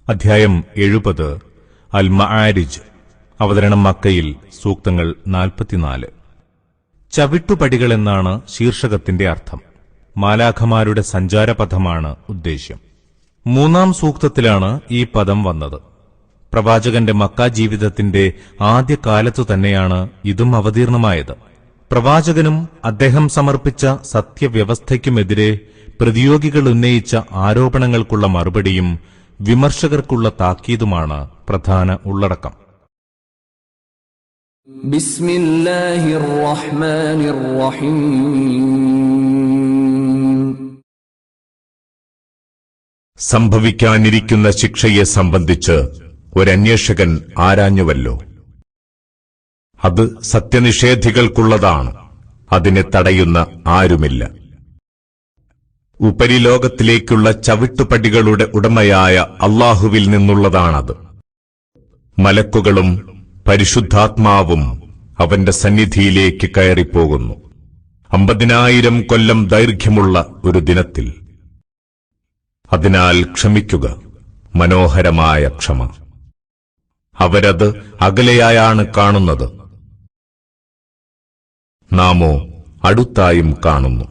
അധ്യായം 70 അൽ മആരിജ്. അവതരണം മക്കയിൽ. സൂക്തങ്ങൾ 44. ചവിട്ടുപടികളെന്നാണ് ശീർഷകത്തിന്റെ അർത്ഥം. മാലാഖമാരുടെ സഞ്ചാരപഥമാണ് ഉദ്ദേശ്യം. 3-ാം സൂക്തത്തിലാണ് ഈ പദം വന്നത്. പ്രവാചകന്റെ മക്ക ജീവിതത്തിന്റെ ആദ്യകാലത്തു തന്നെയാണ് ഇതും അവതീർണമായത്. പ്രവാചകനും അദ്ദേഹം സമർപ്പിച്ച സത്യവ്യവസ്ഥയ്ക്കുമെതിരെ പ്രതിയോഗികൾ ഉന്നയിച്ച ആരോപണങ്ങൾക്കുള്ള മറുപടിയും വിമർശകർക്കുള്ള താക്കീതുമാണ് പ്രധാന ഉള്ളടക്കം. ബിസ്മില്ലാഹിർ റഹ്മാനിർ റഹീം. സംഭവിക്കാനിരിക്കുന്ന ശിക്ഷയെ സംബന്ധിച്ച് ഒരന്വേഷകൻ ആരാഞ്ഞുവല്ലോ. അത് സത്യനിഷേധികൾക്കുള്ളതാണ്. അതിനെ തടയുന്ന ആരുമില്ല. ഉപരിലോകത്തിലേക്കുള്ള ചവിട്ടുപടികളുടെ ഉടമയായ അല്ലാഹുവിൽ നിന്നുള്ളതാണത്. മലക്കുകളും പരിശുദ്ധാത്മാവും അവന്റെ സന്നിധിയിലേക്ക് കയറിപ്പോകുന്നു 50,000 കൊല്ലം ദൈർഘ്യമുള്ള ഒരു ദിനത്തിൽ. അതിനാൽ ക്ഷമിക്കുക, മനോഹരമായ ക്ഷമ. അവരത് അകലെയായാണ് കാണുന്നത്, നാമോ അടുത്തായും കാണുന്നു.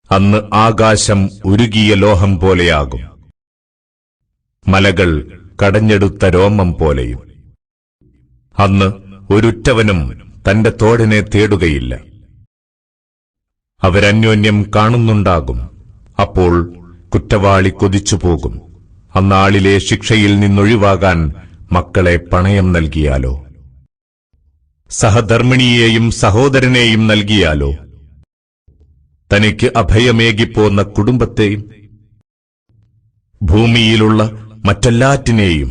അന്ന് ആകാശം ഉരുകിയ ലോഹം പോലെയാകും, മലകൾ കടഞ്ഞെടുത്ത രോമം പോലെയും. അന്ന് ഒരുറ്റവനും തന്റെ തോടിനെ തേടുകയില്ല. അവരന്യോന്യം കാണുന്നുണ്ടാകും. അപ്പോൾ കുറ്റവാളി കൊതിച്ചുപോകും. അന്നാളിലെ ശിക്ഷയിൽ നിന്നൊഴിവാകാൻ മക്കളെ പണയം നൽകിയാലോ, സഹധർമ്മിണിയെയും സഹോദരനെയും നൽകിയാലോ, തനിക്ക് അഭയമേകിപ്പോന്ന കുടുംബത്തെയും ഭൂമിയിലുള്ള മറ്റെല്ലാറ്റിനെയും.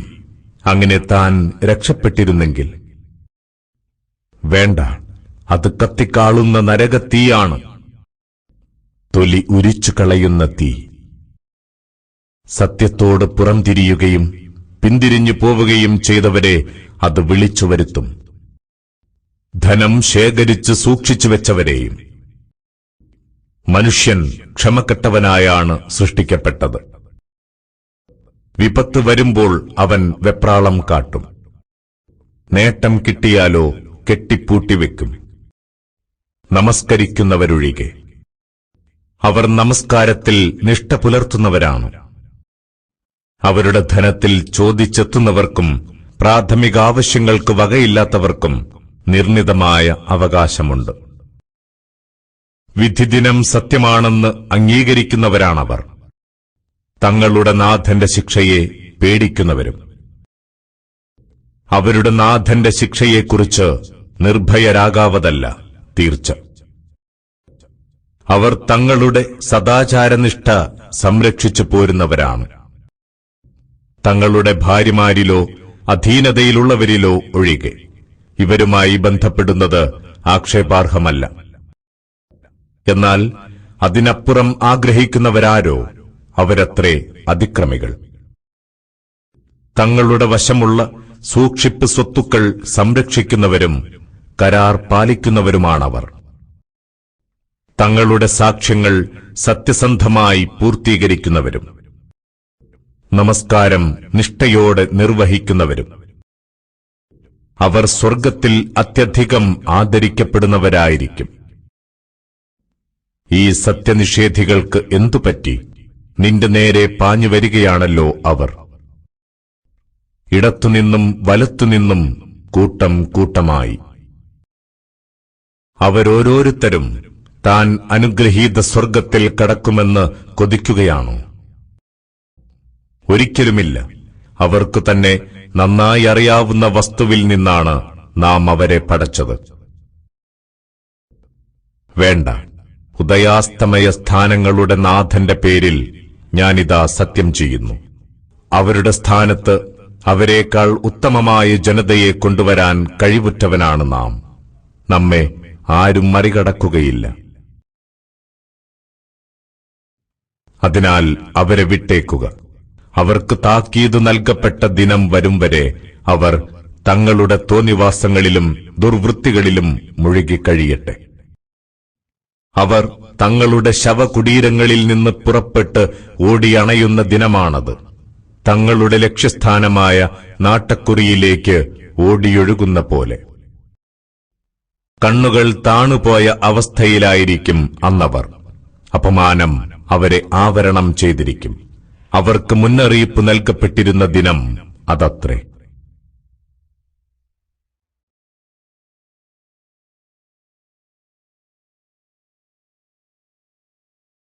അങ്ങനെ താൻ രക്ഷപ്പെട്ടിരുന്നെങ്കിൽ. വേണ്ട, അത് കത്തിക്കാളുന്ന നരകത്തീയാണ്, തൊലി ഉരിച്ചു കളയുന്ന തീ. സത്യത്തോട് പുറംതിരിയുകയും പിന്തിരിഞ്ഞു പോവുകയും ചെയ്തവരെ അത് വിളിച്ചുവരുത്തും. ധനം ശേഖരിച്ച് സൂക്ഷിച്ചു വെച്ചവരെയും. മനുഷ്യൻ ക്ഷമക്കെട്ടവനായാണ് സൃഷ്ടിക്കപ്പെട്ടത്. വിപത്ത് വരുമ്പോൾ അവൻ വെപ്രാളം കാട്ടും. നേട്ടം കിട്ടിയാലോ കെട്ടിപ്പൂട്ടിവെക്കും, നമസ്കരിക്കുന്നവരൊഴികെ. അവർ നമസ്കാരത്തിൽ നിഷ്ഠ പുലർത്തുന്നവരാണ്. അവരുടെ ധനത്തിൽ ചോദിച്ചെത്തുന്നവർക്കും പ്രാഥമികാവശ്യങ്ങൾക്ക് വകയില്ലാത്തവർക്കും നിർണിതമായ അവകാശമുണ്ട്. വിധിദിനം സത്യമാണെന്ന് അംഗീകരിക്കുന്നവരാണവർ, തങ്ങളുടെ നാഥന്റെ ശിക്ഷയെ പേടിക്കുന്നവരും. അവരുടെ നാഥന്റെ ശിക്ഷയെക്കുറിച്ച് നിർഭയരാകാവതല്ല തീർച്ച. അവർ തങ്ങളുടെ സദാചാരനിഷ്ഠ സംരക്ഷിച്ചു പോരുന്നവരാണ്. തങ്ങളുടെ ഭാര്യമാരിലോ അധീനതയിലുള്ളവരിലോ ഒഴികെ ഇവരുമായി ബന്ധപ്പെടുന്നത് ആക്ഷേപാർഹമല്ല. എന്നാൽ അതിനപ്പുറം ആഗ്രഹിക്കുന്നവരാരോ അവരത്രേ അതിക്രമികൾ. തങ്ങളുടെ വശമുള്ള സൂക്ഷിപ്പ് സ്വത്തുക്കൾ സംരക്ഷിക്കുന്നവരും കരാർ പാലിക്കുന്നവരുമാണവർ. തങ്ങളുടെ സാക്ഷ്യങ്ങൾ സത്യസന്ധമായി പൂർത്തീകരിക്കുന്നവരും നമസ്കാരം നിഷ്ഠയോടെ നിർവഹിക്കുന്നവരും. അവർ സ്വർഗ്ഗത്തിൽ അത്യധികം ആദരിക്കപ്പെടുന്നവരായിരിക്കും. ഈ സത്യനിഷേധികൾക്ക് എന്തുപറ്റി? നിന്റെ നേരെ പാഞ്ഞുവരികയാണല്ലോ അവർ. ഇടത്തുനിന്നും വലത്തുനിന്നും കൂട്ടം കൂട്ടമായി. അവരോരോരുത്തരും താൻ അനുഗ്രഹീത സ്വർഗ്ഗത്തിൽ കടക്കുമെന്ന് കൊതിക്കുകയാണോ? ഒരിക്കലുമില്ല. അവർക്കു തന്നെ നന്നായി അറിയാവുന്ന വസ്തുവിൽ നിന്നാണ് നാം അവരെ പടച്ചത്. വേണ്ട, ഉദയാസ്തമയ സ്ഥാനങ്ങളുടെ നാഥന്റെ പേരിൽ ഞാനിതാ സത്യം ചെയ്യുന്നു. അവരുടെ സ്ഥാനത്ത് അവരെക്കാൾ ഉത്തമമായ ജനതയെ കൊണ്ടുവരാൻ കഴിവുറ്റവനാണ് നാം. നമ്മെ ആരും മറികടക്കുകയില്ല. അതിനാൽ അവരെ വിട്ടേക്കുക. അവർക്ക് താക്കീത് നൽകപ്പെട്ട ദിനം വരും വരെ അവർ തങ്ങളുടെ തോന്നിവാസങ്ങളിലും ദുർവൃത്തികളിലും മുഴുകിക്കഴിയട്ടെ. അവർ തങ്ങളുടെ ശവകുടീരങ്ങളിൽ നിന്ന് പുറപ്പെട്ട് ഓടിയണയുന്ന ദിനമാണത്. തങ്ങളുടെ ലക്ഷ്യസ്ഥാനമായ നാട്ടക്കുറിയിലേക്ക് ഓടിയൊഴുകുന്ന പോലെ. കണ്ണുകൾ താണുപോയ അവസ്ഥയിലായിരിക്കും അന്നവർ. അപമാനം അവരെ ആവരണം ചെയ്തിരിക്കും. അവർക്ക് മുന്നറിയിപ്പ് നൽകപ്പെട്ടിരുന്ന ദിനം അതത്രേ.